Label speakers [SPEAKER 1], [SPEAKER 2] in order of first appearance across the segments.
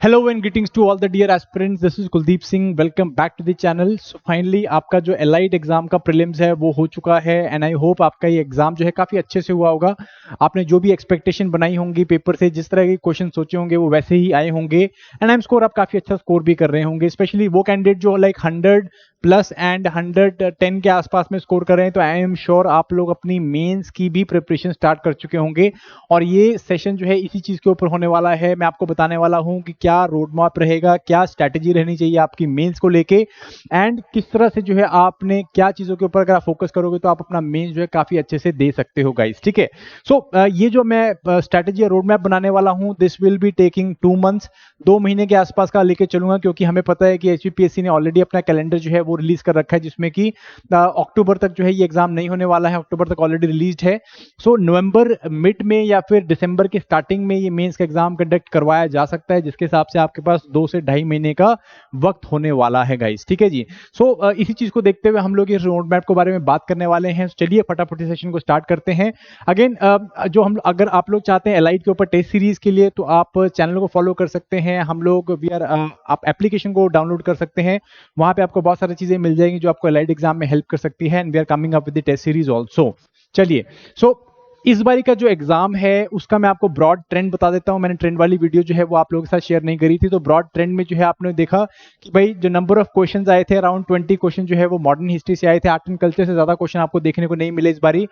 [SPEAKER 1] Hello and greetings to all the dear aspirants, this is Kuldeep Singh. Welcome back to the channel. So finally आपका जो allied exam का prelims है वो हो चुका है एंड आई होप आपका ये एग्जाम जो है काफी अच्छे से हुआ होगा। आपने जो भी एक्सपेक्टेशन बनाई होंगी पेपर से, जिस तरह के क्वेश्चन सोचे होंगे वो वैसे ही आए होंगे एंड आई एम श्योर आप काफी अच्छा स्कोर भी कर रहे होंगे। स्पेशली वो कैंडिडेट जो लाइक 100 प्लस एंड 110 के आसपास में स्कोर कर रहे हैं, तो आई एम श्योर आप लोग अपनी मेंस की भी प्रिपरेशन स्टार्ट कर चुके होंगे और ये सेशन जो है इसी चीज के ऊपर होने वाला है। मैं आपको बताने वाला हूं कि क्या रोड मैप रहेगा, क्या स्ट्रैटेजी रहनी चाहिए आपकी मेंस को लेके एंड किस तरह से जो है आपने क्या चीजों के ऊपर अगर आप फोकस करोगे तो आप अपना मेंस जो है काफी अच्छे से दे सकते हो गाइस। ठीक है, सो ये जो मैं स्ट्रैटेजी या रोड मैप बनाने वाला हूं, this will be taking 2 months, 2 महीने के आसपास का लेके चलूंगा, क्योंकि हमें पता है कि एचपीपीएससी ने ऑलरेडी अपना कैलेंडर जो है वो रिलीज कर रखा है, जिसमें कि अक्टूबर तक जो है ये एग्जाम नहीं होने वाला है। अक्टूबर तक ऑलरेडी रिलीज्ड है। सो नवंबर मिड में या फिर दिसंबर के स्टार्टिंग में ये मेंस का एग्जाम कंडक्ट करवाया जा सकता है, जिसके हिसाब से आपके पास 2 से 2.5 महीने का वक्त होने वाला है गाइस। ठीक है जी। सो इसी चीज को देखते हुए हम लोग इस रोड मैप के बारे में बात करने वाले हैं। चलिए फटाफट सेशन को स्टार्ट करते हैं। अगेन जो हम अगर आप लोग चाहते हैं एलाइड के ऊपर टेस्ट सीरीज के लिए, तो आप चैनल को फॉलो कर सकते हैं। हम लोग आप एप्लीकेशन को डाउनलोड कर सकते हैं, वहां पे आपको बहुत सारी चीजें मिल जाएंगी जो आपको एलाइड एग्जाम में हेल्प कर सकती है and we are coming up with the test series also. चलिए, सो इस बारी का जो एग्जाम है उसका मैं आपको ब्रॉड ट्रेंड बता देता हूं। मैंने ट्रेंड वाली वीडियो जो है वो आप लोगों के साथ शेयर नहीं करी थी, तो ब्रॉड ट्रेंड में जो है आपने देखा कि भाई जो नंबर ऑफ क्वेश्चंस आए थे, अराउंड 20 क्वेश्चन जो है वो मॉडर्न हिस्ट्री से आए थे। आर्ट एंड कल्चर से ज्यादा क्वेश्चन आपको देखने को नहीं मिले इस बारी।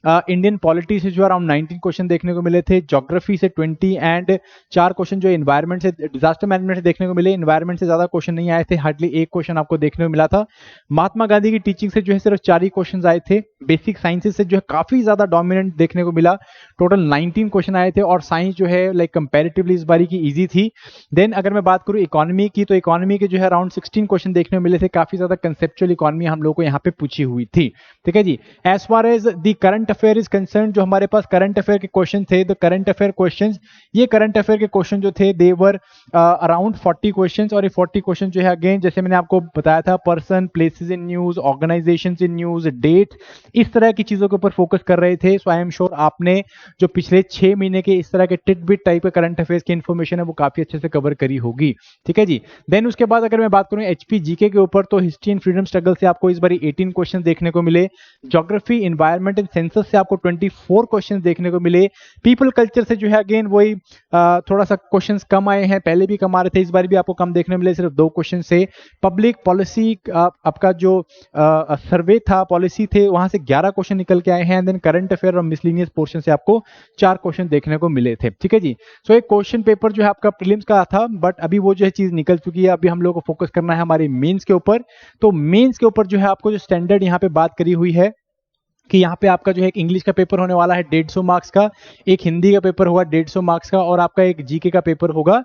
[SPEAKER 1] इंडियन पॉलिटी से जो अराउंड 19 क्वेश्चन देखने को मिले थे, ज्योग्राफी से 20 एंड 4 क्वेश्चन जो एनवायरमेंट से, डिजास्टर मैनेजमेंट से देखने को मिले। एनवायरमेंट से ज्यादा क्वेश्चन नहीं आए थे, हार्डली 1 क्वेश्चन आपको देखने को मिला था। महात्मा गांधी की टीचिंग से जो है सिर्फ 4 ही क्वेश्चन आए थे। बेसिक साइंसेज से जो है काफी ज्यादा डोमिनेंट देखने को मिला, टोटल 19 क्वेश्चन आए थे और साइंस जो है लाइक कंपैरेटिवली इस बारी की इजी थी। देन अगर मैं बात करूं इकोनॉमी की, तो इकोनॉमी के जो है अराउंड 16 क्वेश्चन देखने को मिले थे। काफी ज्यादा कंसेप्चुअल इकोनॉमी हम लोग को यहाँ पे पूछी हुई थी। ठीक है जी। As far as the current affair is concern, जो हमारे पास करंट अफेयर के क्वेश्चन थे, द करंट अफेयर क्वेश्चन, ये करंट अफेयर के क्वेश्चन जो थे देवर अराउंड 40 क्वेश्चन। और ये 40 क्वेश्चन जो है अगेन जैसे मैंने आपको बताया था, person, places in news, organization in news, date, इस तरह की चीजों के ऊपर फोकस कर रहे थे। सो आई एम श्योर आपने जो पिछले 6 महीने के इस तरह के टिट-बिट टाइप के करंट अफेयर्स की इंफॉर्मेशन है वो काफी अच्छे से कवर करी होगी। ठीक है जी। देन उसके बाद अगर मैं बात करूं एचपी जीके के ऊपर, तो हिस्ट्री एंड फ्रीडम स्ट्रगल से आपको इस बारी 18 क्वेश्चन देखने को मिले। ज्योग्राफी, एनवायरमेंट एंड सेंसस से आपको 24 क्वेश्चन देखने को मिले। पीपल कल्चर से जो है अगेन वही थोड़ा सा क्वेश्चन कम आए हैं, पहले भी कम आ रहे थे, इस बार भी आपको कम देखने मिले, सिर्फ 2 क्वेश्चन से। पब्लिक पॉलिसी आपका जो सर्वे था, पॉलिसी थे, वहां से 11 क्वेश्चन निकल के आए हैं। देन करंट अफेयर और मिसलिनियस पोर्शन से आपको 4 क्वेश्चन देखने को मिले थे। ठीक है जी। सो एक क्वेश्चन पेपर जो है आपका प्रीलिम्स का था, बट अभी वो जो है चीज निकल चुकी है। अभी हम लोग को फोकस करना है हमारे मेंस के ऊपर। तो मेंस के ऊपर जो है आपको जो स्टैंडर्ड यहाँ पे बात करी हुई है कि यहाँ पे आपका जो है एक इंग्लिश का पेपर होने वाला है 150 मार्क्स का, एक हिंदी का पेपर होगा 150 मार्क्स का और आपका एक जीके का पेपर होगा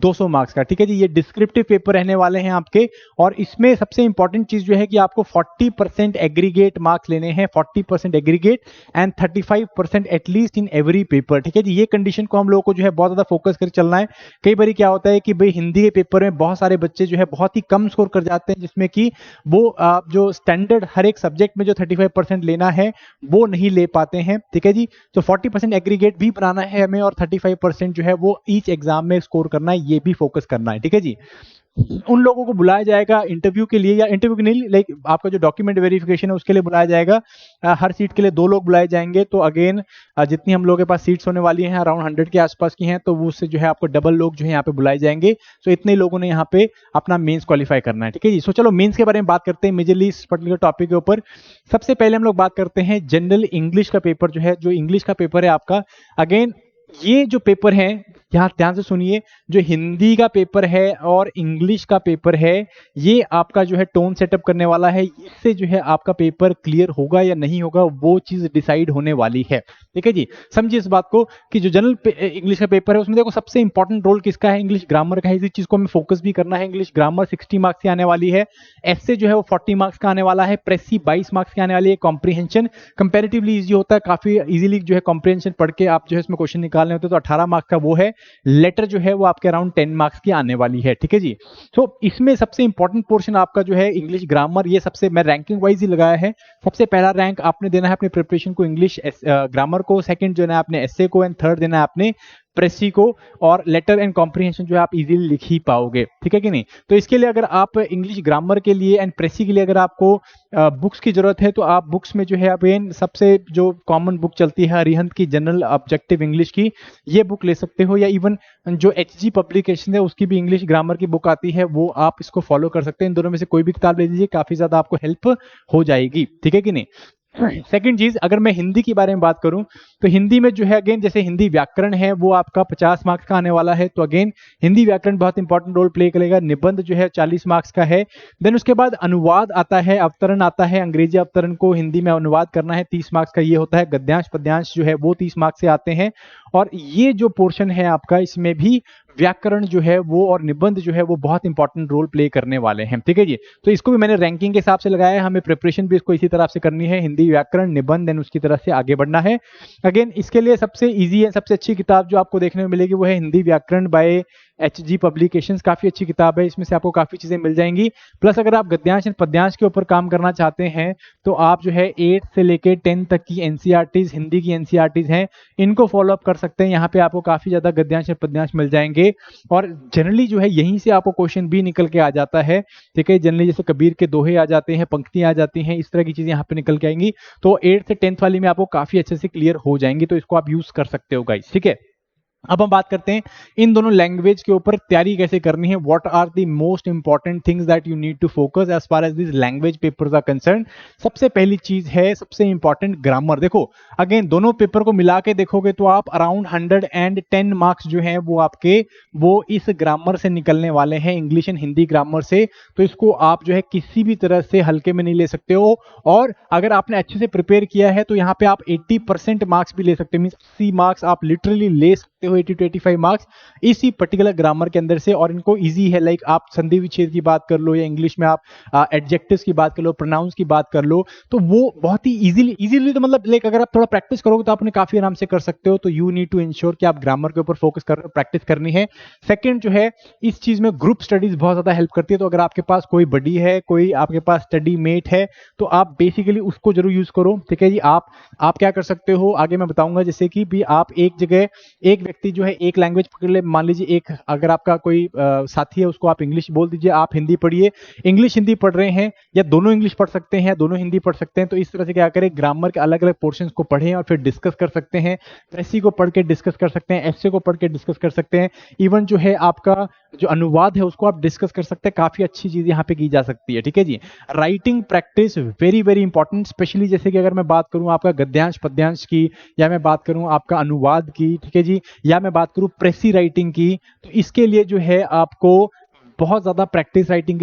[SPEAKER 1] 200 मार्क्स का। ठीक है जी। ये डिस्क्रिप्टिव पेपर रहने वाले हैं आपके, और इसमें सबसे इंपॉर्टेंट चीज जो है कि आपको 40% एग्रीगेट मार्क्स लेने हैं, 40% aggregate and 35% at least in every paper. ठीक है जी। ये कंडीशन को हम लोगों को जो है बहुत ज्यादा फोकस कर चलना है। कई बार क्या होता है कि भाई हिंदी के पेपर में बहुत सारे बच्चे जो है बहुत ही कम स्कोर कर जाते हैं, जिसमें कि वो जो स्टैंडर्ड हर एक सब्जेक्ट में जो 35% लेना है वो नहीं ले पाते हैं। ठीक है जी। तो 40% एग्रीगेट भी बनाना है हमें और 35% जो है वो ईच एग्जाम में स्कोर करना है, ये भी फोकस करना है। ठीक है जी। उन लोगों को बुलाया जाएगा इंटरव्यू के लिए, या इंटरव्यू के नहीं, लाइक आपका जो डॉक्यूमेंट वेरिफिकेशन है उसके लिए बुलाया जाएगा। हर सीट के लिए 2 लोग बुलाए जाएंगे। तो अगेन जितनी हम लोगों के पास सीट्स होने वाली हैं अराउंड 100 के आसपास की हैं, तो वो उससे जो है आपको डबल लोग जो है यहाँ पे बुलाए जाएंगे। तो इतने लोगों ने यहाँ पे अपना मेंस क्वालिफाई करना है। ठीक है जी। सो चलो मेंस के बारे में बात करते हैं मेजरली इस पर्टिकुलर टॉपिक के ऊपर। सबसे पहले हम लोग बात करते हैं जनरल इंग्लिश का पेपर जो है, जो इंग्लिश का पेपर है आपका। अगेन ये जो पेपर है, यहां ध्यान से सुनिए, जो हिंदी का पेपर है और इंग्लिश का पेपर है, ये आपका जो है टोन सेटअप करने वाला है। इससे जो है आपका पेपर क्लियर होगा या नहीं होगा वो चीज डिसाइड होने वाली है। ठीक है जी। समझिए इस बात को कि जो जनरल इंग्लिश का पेपर है उसमें देखो सबसे इंपॉर्टेंट रोल किसका है, इंग्लिश ग्रामर का है। इसी चीज को हमें फोकस भी करना है। इंग्लिश ग्रामर 60 मार्क्स की आने वाली है, एस्से जो है वो 40 मार्क्स का आने वाला है, प्रेसी 22 मार्क्स की आने वाली है, कॉम्प्रिहेंशन कंपेरेटिवली इजी होता है, काफी इजीली जो है कॉम्प्रिहेंशन पढ़ के आप जो है इसमें क्वेश्चन निकालने होते हैं, तो 18 मार्क्स का वो है। लेटर जो है वो आपके अराउंड 10 मार्क्स की आने वाली है। ठीक है जी। तो इसमें सबसे इंपॉर्टेंट पोर्शन आपका जो है इंग्लिश ग्रामर, ये सबसे मैं रैंकिंग वाइज ही लगाया है। सबसे पहला रैंक आपने देना है अपने प्रिपरेशन को इंग्लिश ग्रामर को, सेकंड जो है आपने एस्से को, एंड थर्ड देना है आपने प्रेसी को, और लेटर एंड कॉम्प्रिहेंशन जो है आप इजीली लिख ही पाओगे, ठीक है कि नहीं। तो इसके लिए अगर आप इंग्लिश ग्रामर के लिए एंड प्रेसी के लिए अगर आपको बुक्स की जरूरत है, तो आप बुक्स में जो है अगेन सबसे जो कॉमन बुक चलती है अरिहंत की जनरल ऑब्जेक्टिव इंग्लिश की, ये बुक ले सकते हो, या इवन जो एचजी पब्लिकेशन है उसकी भी इंग्लिश ग्रामर की बुक आती है, वो आप इसको फॉलो कर सकते हैं। इन दोनों में से कोई भी किताब ले लीजिए, काफी ज्यादा आपको हेल्प हो जाएगी, ठीक है कि नहीं। सेकंड चीज, अगर मैं हिंदी की बारे में बात करूं, तो हिंदी में जो है अगेन जैसे हिंदी व्याकरण है वो आपका 50 मार्क्स का आने वाला है, तो अगेन हिंदी व्याकरण बहुत इंपॉर्टेंट रोल प्ले करेगा। निबंध जो है 40 मार्क्स का है। देन उसके बाद अनुवाद आता है, अवतरण आता है, अंग्रेजी अवतरण को हिंदी में अनुवाद करना है, 30 मार्क्स का ये होता है। गद्यांश पद्यांश जो है वो 30 मार्क्स से आते हैं, और ये जो पोर्शन है आपका, इसमें भी व्याकरण जो है वो और निबंध जो है वो बहुत इंपॉर्टेंट रोल प्ले करने वाले हैं, ठीक है जी। तो इसको भी मैंने रैंकिंग के हिसाब से लगाया है, हमें प्रिपरेशन भी इसको इसी तरह से करनी है, हिंदी व्याकरण निबंध, देन उसकी तरह से आगे बढ़ना है। अगेन इसके लिए सबसे इजी है, सबसे अच्छी किताब जो आपको देखने को मिलेगी वो है हिंदी व्याकरण बाय एचजी पब्लिकेशंस। काफी अच्छी किताब है, इसमें से आपको काफी चीजें मिल जाएंगी। प्लस अगर आप गद्यांश और पद्यांश के ऊपर काम करना चाहते हैं, तो आप जो है 8 से लेके 10 तक की एनसीईआरटीज, हिंदी की एनसीईआरटीज हैं, इनको फॉलो अप कर सकते हैं। यहाँ पे आपको काफी ज्यादा गद्यांश और पद्यांश मिल जाएंगे, और जनरली जो है यहीं से आपको क्वेश्चन भी निकल के आ जाता है, ठीक है। जनरली जैसे कबीर के दोहे आ जाते हैं, पंक्तियां आ जाती हैं, इस तरह की चीजें यहाँ पे निकल के आएंगी। तो 8 से 10th वाली में आपको काफी अच्छे से क्लियर हो जाएंगी, तो इसको आप यूज कर सकते हो गाइस, ठीक है। अब हम बात करते हैं इन दोनों लैंग्वेज के ऊपर तैयारी कैसे करनी है। What are the most important things that you need to focus as far as this language papers are concern. सबसे पहली चीज है, सबसे इंपॉर्टेंट, ग्रामर। देखो अगेन दोनों पेपर को मिला के देखोगे तो आप अराउंड 110 मार्क्स जो है वो आपके वो इस ग्रामर से निकलने वाले हैं, इंग्लिश एंड हिंदी ग्रामर से। तो इसको आप जो है किसी भी तरह से हल्के में नहीं ले सकते हो, और अगर आपने अच्छे से प्रिपेयर किया है तो यहाँ पे आप 80% मार्क्स भी ले सकते हो, मीन 80 मार्क्स आप लिटरली ले सकते हो, 80 to 85 मार्क्स इसी पर्टिकुलर ग्रामर के अंदर से। और इनको इजी है, लाइक आप संधि विच्छेद की बात कर लो, या इंग्लिश में आप एडजेक्टिव्स की बात कर लो, प्रोनाउंस की बात कर लो, तो वो बहुत ही इजीली तो मतलब लाइक अगर आप थोड़ा प्रैक्टिस करोगे तो आपने काफी आराम से कर सकते हो। तो यू नीड टू इंश्योर कि आप ग्रामर के ऊपर फोकस कर रहे हो, प्रैक्टिस करनी है। सेकंड जो है, इस चीज में ग्रुप स्टडीज बहुत ज्यादा हेल्प करती है। तो अगर आपके पास कोई बडी है, कोई आपके पास स्टडी मेट है, तो आप बेसिकली उसको जरूर यूज करो, ठीक है जी। आप क्या कर सकते हो आगे मैं बताऊंगा, जैसे कि भी आप एक जगह एक व्यक्ति जो है एक लैंग्वेज पकड़ ले, मान लीजिए एक अगर आपका कोई साथी है, उसको आप इंग्लिश बोल दीजिए, आप हिंदी पढ़िए। इंग्लिश हिंदी पढ़ रहे हैं, या दोनों इंग्लिश पढ़ सकते हैं, दोनों हिंदी पढ़ सकते हैं। तो इस तरह से क्या करें, ग्रामर के अलग अलग पोर्शंस को पढ़ें और फिर डिस्कस कर सकते हैं। प्रेसी को पढ़ के डिस्कस कर सकते हैं, एस्से को पढ़ के डिस्कस कर सकते हैं, इवन जो है आपका जो अनुवाद है उसको आप डिस्कस कर सकते हैं। काफी अच्छी चीज यहाँ पे की जा सकती है, ठीक है जी। Writing practice very very important, specially जैसे कि अगर मैं बात करूं आपका गद्यांश पद्यांश की, या मैं बात करूं आपका अनुवाद की, ठीक है जी, या मैं बात करूं प्रेसी राइटिंग की, तो इसके लिए जो है आपको बहुत ज्यादा राइटिंग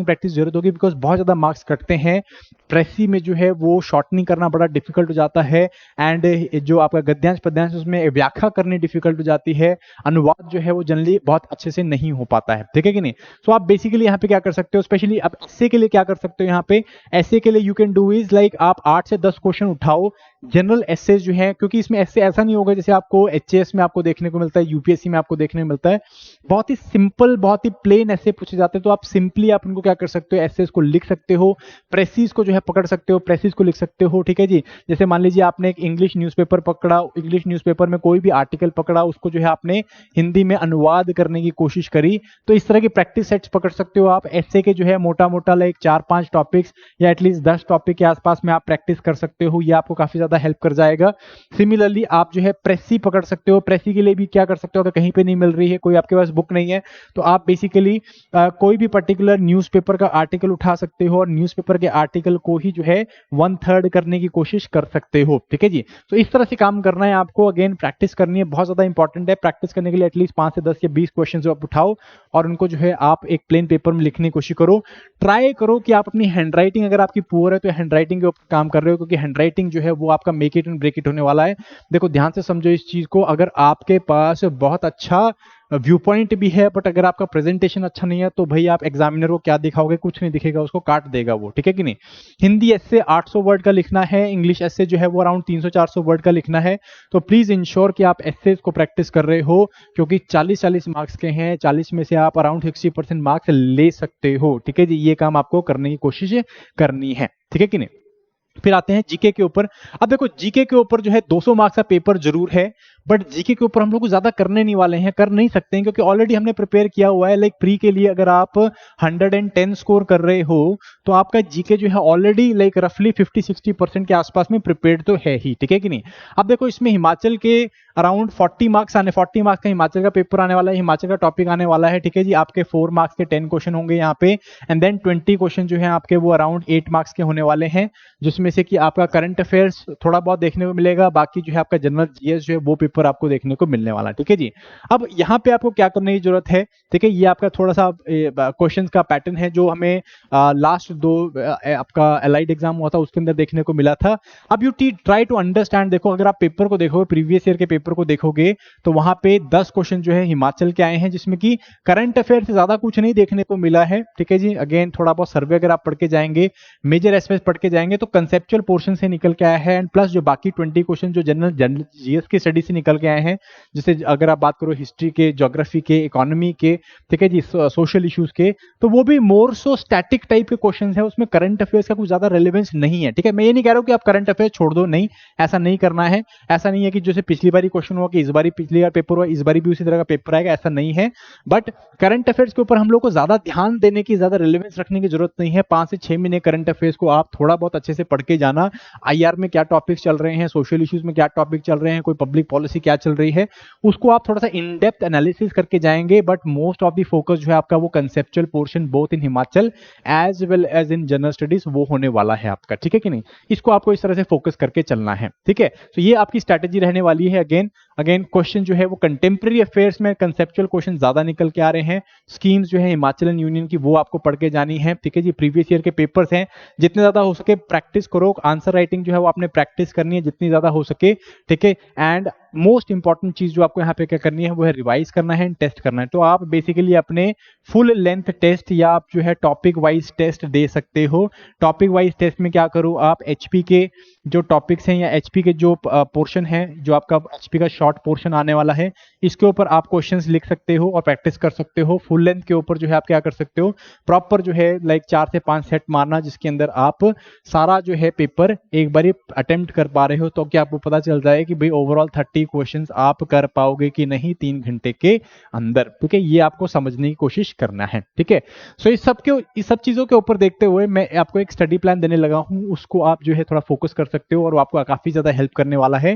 [SPEAKER 1] प्रैक्टिस जरूरत होगी, बिकॉज बहुत ज्यादा मार्क्स कटते हैं। प्रेसी में जो है वो शॉर्टनिंग करना बड़ा डिफिकल्ट हो जाता है, एंड जो आपका गद्यांश पद्यांश उसमें व्याख्या करनी डिफिकल्ट हो जाती है। अनुवाद जो है वो जनरली बहुत अच्छे से नहीं हो पाता है, ठीक है कि नहीं। सो आप बेसिकली यहाँ पे क्या कर सकते हो, स्पेशली आप एस्से के लिए क्या कर सकते हो, यहाँ पे एस्से के लिए you can do is like आप 8 से 10 क्वेश्चन उठाओ, जनरल एस्से जो है, क्योंकि इसमें एस्से ऐसा नहीं होगा जैसे आपको एचएएस में आपको देखने को मिलता है, यूपीएससी में आपको देखने को मिलता है। बहुत ही सिंपल, बहुत ही प्लेन एस्से पूछे जाते हैं। तो आप सिंपली आप उनको क्या कर सकते हो, एस्सेस को लिख सकते हो, प्रेसिस को जो है पकड़ सकते हो, प्रेसिस को लिख सकते हो, ठीक है जी। जैसे मान लीजिए आपने एक इंग्लिश न्यूज़पेपर पकड़ा, इंग्लिश न्यूज़पेपर में कोई भी आर्टिकल पकड़ा, उसको जो है आपने हिंदी में अनुवाद करने की कोशिश करी, तो इस तरह की प्रैक्टिस सेट्स पकड़ सकते हो आप। एस्से के जो है मोटा मोटा लाइक 4-5 टॉपिक्स या एटलीस्ट 10 टॉपिक के आसपास में आप प्रैक्टिस कर सकते हो, ये आपको काफी ज्यादा हेल्प कर जाएगा। सिमिलरली आप जो है प्रेसी पकड़ सकते हो, प्रेसी के लिए भी क्या कर सकते हो, अगर कहीं पे नहीं मिल रही है, कोई आपके पास बुक नहीं है, तो आप बेसिकली कोई भी पर्टिकुलर न्यूज़पेपर का आर्टिकल उठा सकते हो, और न्यूज़पेपर के आर्टिकल को ही जो है 1/3 करने की कोशिश कर सकते हो, ठीक है जी। तो इस तरह से काम करना है आपको। अगेन प्रैक्टिस करनी है, बहुत ज्यादा इंपॉर्टेंट है। प्रैक्टिस करने के लिए एटलीस्ट 5 से 10 या 20 क्वेश्चन आप उठाओ, और उनको जो है आप एक प्लेन पेपर में लिखने की कोशिश करो। ट्राई करो कि आप अपनी हैंडराइटिंग, अगर आपकी पुअर है तो हैंडराइटिंग के ऊपर काम कर रहे हो, क्योंकि हैंडराइटिंग जो है वो आपका make it and break it होने वाला है। देखो ध्यान से समझो इस चीज को, अगर आपके पास बहुत अच्छा व्यू पॉइंट भी है, बट अगर आपका प्रेजेंटेशन अच्छा नहीं है, तो भाई आप एग्जामिनर को क्या दिखाओगे, कुछ नहीं दिखेगा, उसको काट देगा वो, ठीक है कि नहीं। हिंदी एस्से 800 वर्ड का लिखना है, इंग्लिश एस्से जो है वो अराउंड 300-400 वर्ड का लिखना है। तो प्लीज इंश्योर कि आप एस्से को प्रैक्टिस कर रहे हो, क्योंकि 40-40 मार्क्स के हैं, 40 में से आप अराउंड 60% मार्क्स ले सकते हो, ठीक है जी। ये काम आपको करने की कोशिश करनी है, ठीक है कि नहीं। फिर आते हैं जीके के ऊपर। अब देखो जीके के ऊपर जो है 200 मार्क्स का पेपर जरूर है, बट जीके के ऊपर हम लोग ज्यादा करने नहीं वाले हैं, कर नहीं सकते हैं, क्योंकि ऑलरेडी हमने प्रिपेयर किया हुआ है। लाइक प्री के लिए अगर आप 110 स्कोर कर रहे हो तो आपका जीके जो है ऑलरेडी लाइक रफली 50-60% के आसपास में प्रिपेयर्ड तो है ही, ठीक है कि नहीं। अब देखो इसमें हिमाचल के अराउंड 40 मार्क्स का हिमाचल का पेपर आने वाला है, हिमाचल का टॉपिक आने वाला है, ठीक है जी। आपके 4 मार्क्स के 10 क्वेश्चन होंगे यहाँ पे, एंड देन 20 क्वेश्चन जो है आपके वो अराउंड 8 मार्क्स के होने वाले हैं, जिसमें से कि आपका करंट अफेयर्स थोड़ा बहुत देखने को मिलेगा, बाकी जो है आपका जनरल जीएस जो है वो पेपर आपको देखने को मिलने वाला है, ठीक है जी। अब यहाँ पे आपको क्या करने की जरूरत है, ठीक है, ये आपका थोड़ा सा क्वेश्चन का पैटर्न है जो हमें लास्ट आपका एलाइड एग्जाम हुआ था उसके अंदर देखने को मिला था। अब यू ट्राई टू अंडरस्टैंड, देखो अगर आप पेपर को देखोगे, प्रीवियस ईयर के पेपर को देखोगे तो वहां पे 10 क्वेश्चन जो है हिमाचल के आए हैं, जिसमें कि करंट अफेयर से ज्यादा कुछ नहीं देखने को मिला है, ठीक है जी। अगेन थोड़ा बहुत सर्वे अगर आप पढ़ के जाएंगे, मेजर एस्पेक्ट पढ़ के जाएंगे तो कंसेप्चुअल पोर्शन से निकल के आया है, एंड प्लस जो बाकी 20 क्वेश्चन जो जनरल जीएस की स्टडी से निकल के आए हैं, जैसे अगर आप बात करो हिस्ट्री के, ज्योग्राफी के, इकोनॉमी के, ठीक है जी, सोशल इश्यूज के, तो वो भी मोर सो स्टैटिक टाइप के क्वेश्चन है, उसमें करंट अफेयर्स का कुछ ज्यादा रेलेवेंस नहीं है, ठीक है। मैं ये नहीं कह रहा हूं कि आप करंट अफेयर छोड़ दो, नहीं, ऐसा नहीं करना है। ऐसा नहीं है कि जैसे पिछली बारी क्वेश्चन हुआ कि इस बारी पिछली बार पेपर हुआ इस बारी भी उसी तरह का पेपर आएगा, ऐसा नहीं है। बट करंट अफेयर्स के ऊपर हम लोग को ज्यादा ध्यान देने की, ज्यादा रिलेवेंस रखने की जरूरत नहीं है। 5 से 6 महीने करंट अफेयर्स को आप थोड़ा बहुत अच्छे से पढ़ के जाना, आईआर में क्या टॉपिक्स चल रहे हैं, सोशल इश्यूज में क्या टॉपिक चल रहे हैं, कोई पब्लिक पॉलिसी क्या चल रही है, उसको आप थोड़ा सा इन डेप्थ एनालिसिस करके जाएंगे। But most of the focus जो है आपका वो conceptual portion both in Himachal as well as in general studies वो होने वाला है आपका, ठीक है कि नहीं। इसको आपको इस तरह से फोकस करके चलना है, ठीक है। तो ये आपकी स्ट्रैटेजी रहने वाली है। अगेन क्वेश्चन जो है वो कंटेम्प्रेरी अफेयर्स में कंसेप्चुअल क्वेश्चन ज्यादा निकल के आ रहे हैं। स्कीम्स जो है हिमाचल यूनियन की वो आपको पढ़ के जानी है, ठीक है जी। प्रीवियस ईयर के पेपर्स हैं, जितने ज्यादा हो सके प्रैक्टिस करो, आंसर राइटिंग जो है वो आपने प्रैक्टिस करनी है जितनी ज्यादा हो सके, ठीक है। एंड मोस्ट इंपॉर्टेंट चीज जो आपको यहाँ पे क्या करनी है वो है रिवाइज करना है, टेस्ट करना है। तो आप बेसिकली अपने फुल लेंथ टेस्ट या आप जो है टॉपिक वाइज टेस्ट दे सकते हो। टॉपिक वाइज टेस्ट में क्या करो, आप एचपी के जो टॉपिक्स हैं या एचपी के जो पोर्शन है, जो आपका एचपी का शॉर्ट पोर्शन आने वाला है, इसके ऊपर आप क्वेश्चंस लिख सकते हो और प्रैक्टिस कर सकते हो। फुल लेंथ के ऊपर जो है आप क्या कर सकते हो, प्रॉपर जो है लाइक 4 से 5 सेट मारना, जिसके अंदर आप सारा जो है पेपर एक बार अटेम्प्ट कर पा रहे हो, तो क्या आपको पता चल जाए कि भाई ओवरऑल 30 क्वेश्चंस आप कर पाओगे कि नहीं 3 घंटे के अंदर, ठीक है। ये आपको समझने की कोशिश करना है, ठीक है। सो इस सब चीजों के ऊपर देखते हुए मैं आपको एक स्टडी प्लान देने लगा हूं, उसको आप जो है थोड़ा फोकस कर सकते हो और वो आपको काफी ज्यादा हेल्प करने वाला है।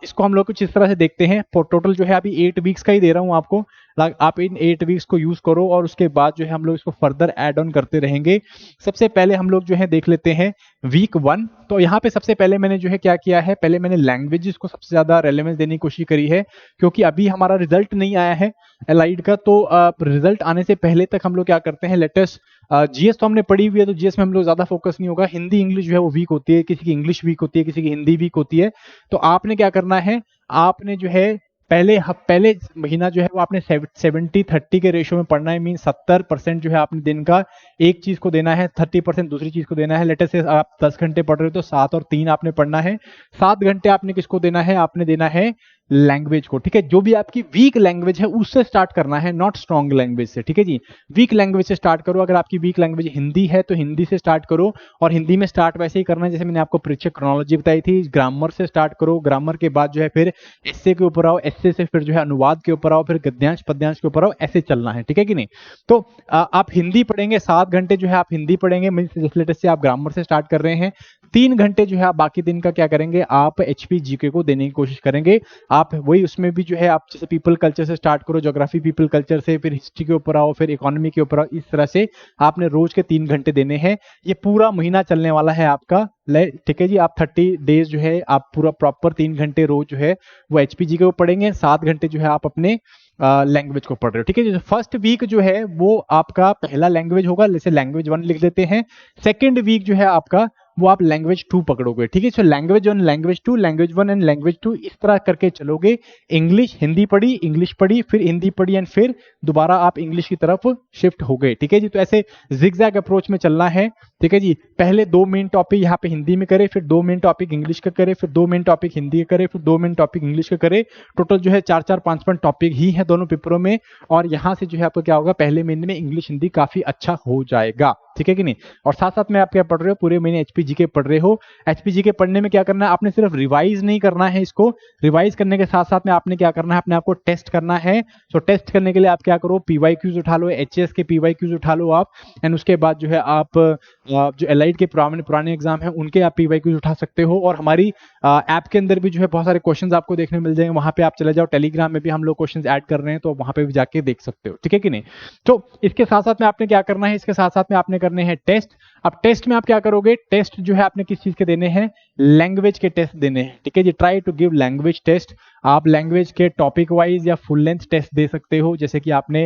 [SPEAKER 1] इसको हम लोग कुछ इस तरह से देखते हैं। टोटल जो है अभी 8 वीक्स का ही दे रहा हूं आपको, आप इन 8 वीक्स को यूज करो और उसके बाद जो है हम लोग इसको फर्दर ऐड ऑन करते रहेंगे। सबसे पहले हम लोग जो है देख लेते हैं वीक 1। तो यहाँ पे सबसे पहले मैंने जो है क्या किया है, पहले मैंने लैंग्वेजेस को सबसे ज्यादा रेलेवेंस देने की कोशिश करी है, क्योंकि अभी हमारा रिजल्ट नहीं आया है एलाइड का। तो रिजल्ट आने से पहले तक हम लोग क्या करते हैं, लेटेस्ट जीएस तो हमने पढ़ी हुई है, तो जीएस में हम लोग ज्यादा फोकस नहीं होगा। हिंदी इंग्लिश जो है वो वीक होती है, किसी की इंग्लिश वीक होती है, किसी की हिंदी वीक होती है। तो आपने क्या करना है, आपने जो है पहले महीना जो है वो आपने 70-30 के रेशियो में पढ़ना है। मीन 70% जो है आपने दिन का एक चीज को देना है, 30% दूसरी चीज को देना है। लेटेस्ट से आप 10 घंटे पढ़ रहे हो तो 7 और 3 आपने पढ़ना है। 7 घंटे आपने किसको देना है, आपने देना है लैंग्वेज को, ठीक है। जो भी आपकी वीक लैंग्वेज है उससे स्टार्ट करना है, नॉट स्ट्रॉन्ग लैंग्वेज से, ठीक है जी। वीक लैंग्वेज से स्टार्ट करो। अगर आपकी वीक लैंग्वेज हिंदी है तो हिंदी से स्टार्ट करो, और हिंदी में स्टार्ट वैसे ही करना है जैसे मैंने आपको परीक्षा क्रोनोलॉजी बताई थी। ग्रामर से स्टार्ट करो, ग्रामर के बाद जो है फिर एस्से के ऊपर आओ, एस्से से फिर जो है अनुवाद के ऊपर आओ, फिर गद्यांश पद्यांश के ऊपर आओ, ऐसे चलना है, ठीक है कि नहीं। तो आप हिंदी पढ़ेंगे, 7 घंटे जो है आप हिंदी पढ़ेंगे, लेटेस्ट से आप ग्रामर से स्टार्ट कर रहे हैं। 3 घंटे जो है आप बाकी दिन का क्या करेंगे, आप एचपी जीके को देने की कोशिश करेंगे। आप वही उसमें भी जो है आप जैसे पीपल कल्चर से स्टार्ट करो, ज्योग्राफी पीपल कल्चर से, फिर हिस्ट्री के ऊपर आओ, फिर इकोनॉमी के ऊपर आओ। इस तरह से आपने रोज के 3 घंटे देने हैं। ये पूरा महीना चलने वाला है आपका, ठीक है जी। आप 30 डेज जो है आप पूरा प्रॉपर 3 घंटे रोज जो है वो एचपीजी के ऊपर पढ़ेंगे। 7 घंटे जो है आप अपने लैंग्वेज को पढ़ रहे हो, ठीक है जी। फर्स्ट वीक जो है वो आपका पहला लैंग्वेज होगा, जैसे लैंग्वेज 1 लिख देते हैं। सेकेंड वीक जो है आपका वो आप लैंग्वेज 2 पकड़ोगे, ठीक है। So language 1, language 2, language 1 and language 2, इस तरह करके चलोगे। इंग्लिश हिंदी पढ़ी, इंग्लिश पढ़ी, फिर हिंदी पढ़ी, एंड फिर दोबारा आप इंग्लिश की तरफ शिफ्ट हो गए, ठीक है जी। तो ऐसे जिगजैग अप्रोच में चलना है, ठीक है जी। पहले 2 मेन टॉपिक यहाँ पे हिंदी में करे, फिर 2 मेन टॉपिक इंग्लिश का करे, फिर 2 मेन टॉपिक हिंदी का करे, फिर 2 मेन टॉपिक इंग्लिश का करे। टोटल जो है 4-4 5-5 टॉपिक ही है दोनों पेपरों में, और यहाँ से जो है आपको क्या होगा, पहले महीने में इंग्लिश हिंदी काफी अच्छा हो जाएगा, ठीक है कि नहीं। और साथ साथ में आप क्या पढ़ रहे हो, पूरे महीने एचपीजी के पढ़ रहे हो। एचपीजी के पढ़ने में क्या करना है, आपने सिर्फ रिवाइज नहीं करना है, इसको रिवाइज करने के साथ साथ में आपने क्या करना है, अपने आप को टेस्ट करना है। तो टेस्ट करने के लिए आप क्या करो, पीवाईक्यूज उठा लो, एचएस के पीवाईक्यूज उठा लो आप, एंड उसके बाद जो है आप जो एलाइड के पुराने एग्जाम है उनके आप पीवाईक्यूज उठा सकते हो। और हमारी ऐप के अंदर भी जो है बहुत सारे क्वेश्चंस आपको देखने मिल जाएंगे, वहां पे आप चले जाओ, टेलीग्राम में भी हम लोग क्वेश्चंस ऐड कर रहे हैं, तो वहां पे भी जाके देख सकते हो, ठीक है कि नहीं। तो इसके साथ साथ में आपने क्या करना है, इसके साथ साथ में आपने करने हैं टेस्ट। अब टेस्ट में आप क्या करोगे, टेस्ट जो है आपने किस चीज के देने हैं, लैंग्वेज के टेस्ट देने हैं, ठीक है जी। Try to give language test. आप लैंग्वेज के टॉपिक वाइज या फुल लेंथ टेस्ट दे सकते हो, जैसे कि आपने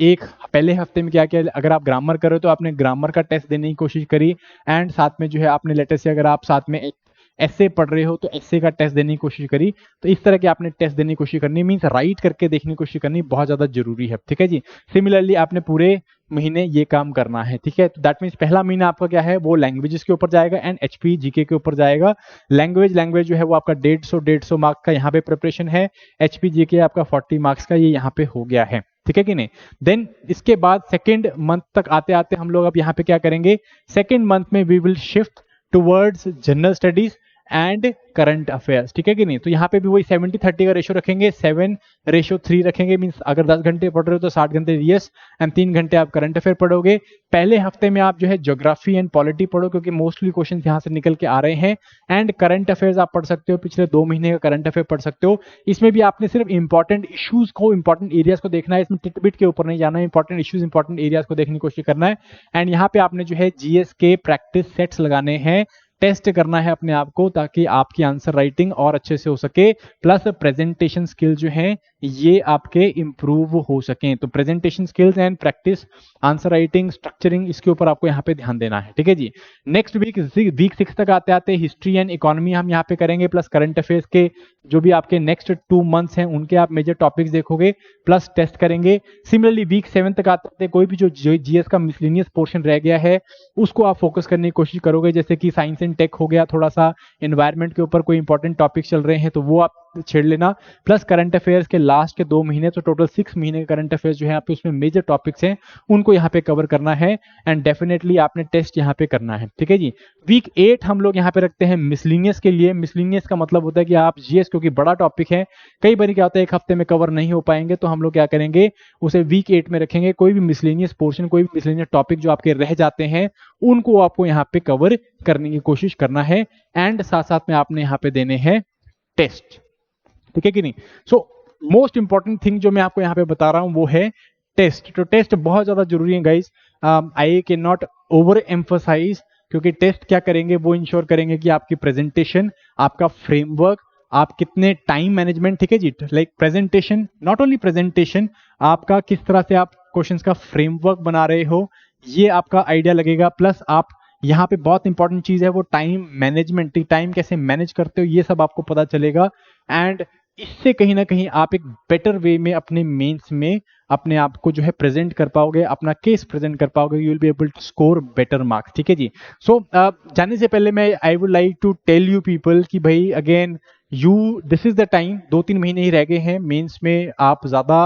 [SPEAKER 1] एक पहले हफ्ते में क्या किया, अगर आप ग्रामर करो तो आपने ग्रामर का टेस्ट देने की कोशिश करी, एंड साथ में जो है आपने लेटेस्ट से अगर आप साथ में एक ऐसे पढ़ रहे हो तो ऐसे का टेस्ट देने की कोशिश करी। तो इस तरह के आपने टेस्ट देने की कोशिश करनी, मींस राइट करके देखने की कोशिश करनी बहुत ज्यादा जरूरी है, ठीक है जी। सिमिलरली आपने पूरे महीने ये काम करना है, ठीक है। तो दैट मींस पहला महीना आपका क्या है, वो लैंग्वेजेस के ऊपर जाएगा एंड एचपी जीके के ऊपर जाएगा। लैंग्वेज जो है वो आपका 150 मार्क्स का यहाँ पे प्रिपरेशन है। एचपी जीके आपका 40 मार्क्स का ये यहाँ पे हो गया है, ठीक है कि नहीं। देन इसके बाद सेकेंड मंथ तक आते आते हम लोग अब यहाँ पे क्या करेंगे, सेकेंड मंथ में we will shift towards general studies and current affairs, ठीक है कि नहीं। तो यहाँ पे भी वही 70-30 का रेशो रखेंगे, 7:3 रखेंगे, मींस अगर 10 घंटे पढ़ रहे हो तो 60 घंटे जीएस एंड 3 घंटे आप करंट अफेयर पढ़ोगे। पहले हफ्ते में आप जो है ज्योग्राफी एंड पॉलिटी पढ़ो, क्योंकि मोस्टली क्वेश्चन यहाँ से निकल के आ रहे हैं। एंड करंट अफेयर्स आप पढ़ सकते हो, पिछले 2 महीने का करंट अफेयर पढ़ सकते हो। इसमें भी आपने सिर्फ इंपॉर्टेंट इश्यूज को, इंपॉर्टेंट एरियाज को देखना है, इसमें टिटबिट के ऊपर नहीं जाना है, इंपॉर्टेंट इश्यूज इंपॉर्टेंट एरियाज को देखने की कोशिश करना है। एंड यहाँ पे आपने जो है जीएस के प्रैक्टिस सेट्स लगाने हैं, टेस्ट करना है अपने आप को, ताकि आपकी आंसर राइटिंग और अच्छे से हो सके, प्लस प्रेजेंटेशन स्किल जो है ये आपके इंप्रूव हो सकें। तो presentation skills and practice, answer writing, structuring, इसके ऊपर आपको यहाँ पे ध्यान देना है, ठीक है जी। नेक्स्ट वीक 6 तक आते आते हिस्ट्री एंड इकोनॉमी हम यहाँ पे करेंगे, प्लस करंट अफेयर्स के जो भी आपके नेक्स्ट 2 मंथ्स हैं उनके आप मेजर टॉपिक्स देखोगे, प्लस टेस्ट करेंगे। सिमिलरली वीक 7 तक आते आते कोई भी जो जीएस का मिसलेनियस पोर्शन रह गया है उसको आप फोकस करने की कोशिश करोगे, जैसे कि साइंस एंड टेक हो गया, थोड़ा सा एनवायरनमेंट के ऊपर कोई इंपॉर्टेंट टॉपिक चल रहे हैं तो वो आप छेड़ लेना, प्लस करंट अफेयर्स के लास्ट के 2 महीने, तो टोटल 6 महीने के करंट अफेयर्स जो है आपके उसमें मेजर टॉपिक्स हैं उनको यहाँ पे कवर करना है। एंड डेफिनेटली आपने टेस्ट यहाँ पे करना है, ठीक है जी। वीक 8 हम लोग यहाँ पे रखते हैं मिसलिनियस के लिए। मिसलिनियस का मतलब होता है कि आप जीएस, क्योंकि बड़ा टॉपिक है, कई बार क्या होता है एक हफ्ते में कवर नहीं हो पाएंगे, तो हम लोग क्या करेंगे, उसे वीक 8 में रखेंगे। कोई भी मिसलिनियस पोर्शन, कोई भी मिसलिनियस टॉपिक जो आपके रह जाते हैं उनको आपको यहाँ पे कवर करने की कोशिश करना है। एंड साथ साथ में आपने यहाँ पे देने हैं टेस्ट, ठीक है कि नहीं। सो मोस्ट इंपॉर्टेंट थिंग जो मैं आपको यहाँ पे बता रहा हूं वो है टेस्ट। तो टेस्ट बहुत ज्यादा जरूरी है guys, I cannot overemphasize, क्योंकि टेस्ट क्या करेंगे, वो इंश्योर करेंगे कि आपकी प्रेजेंटेशन, आपका फ्रेमवर्क, आप कितने टाइम मैनेजमेंट, ठीक है जी, like presentation, not only presentation, आपका किस तरह से आप क्वेश्चंस का फ्रेमवर्क बना रहे हो ये आपका आइडिया लगेगा। प्लस आप यहाँ पे बहुत इंपॉर्टेंट चीज है वो टाइम मैनेजमेंट, टाइम कैसे मैनेज करते हो ये सब आपको पता चलेगा। एंड इससे कहीं ना कहीं आप एक बेटर वे में अपने मेंस में अपने आप को जो है प्रेजेंट कर पाओगे, अपना केस प्रेजेंट कर पाओगे, you will be able to score better marks, ठीक है जी। सो जाने से पहले मैं I would like to tell you people कि भाई again this is the time, 2-3 महीने ही रह गए हैं मेंस में, आप ज्यादा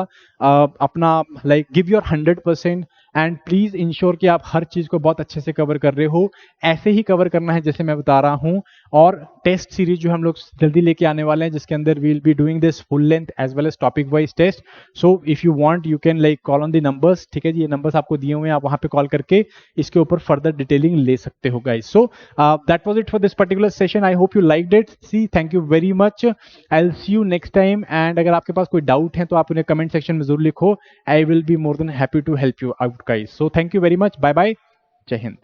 [SPEAKER 1] अपना like give your 100% and please ensure कि आप हर चीज को बहुत अच्छे से कवर कर रहे हो। ऐसे ही कवर करना है जैसे मैं बता रहा हूं। और टेस्ट सीरीज जो हम लोग जल्दी लेके आने वाले हैं, जिसके अंदर we will be doing this full length as well as topic wise test. So if you want you can like call on the numbers, ठीक है जी, ये नंबर्स आपको दिए हुए हैं, आप वहां पे कॉल करके इसके ऊपर फर्दर डिटेलिंग ले सकते हो guys. So that was it for this particular session, I hope you liked it. See thank you very much, I will see you next time. And अगर आपके पास कोई डाउट है तो आप उन्हें कमेंट सेक्शन में जरूर लिखो, I will be more than happy to help you out guys. So thank you very much, bye bye, जय हिंद।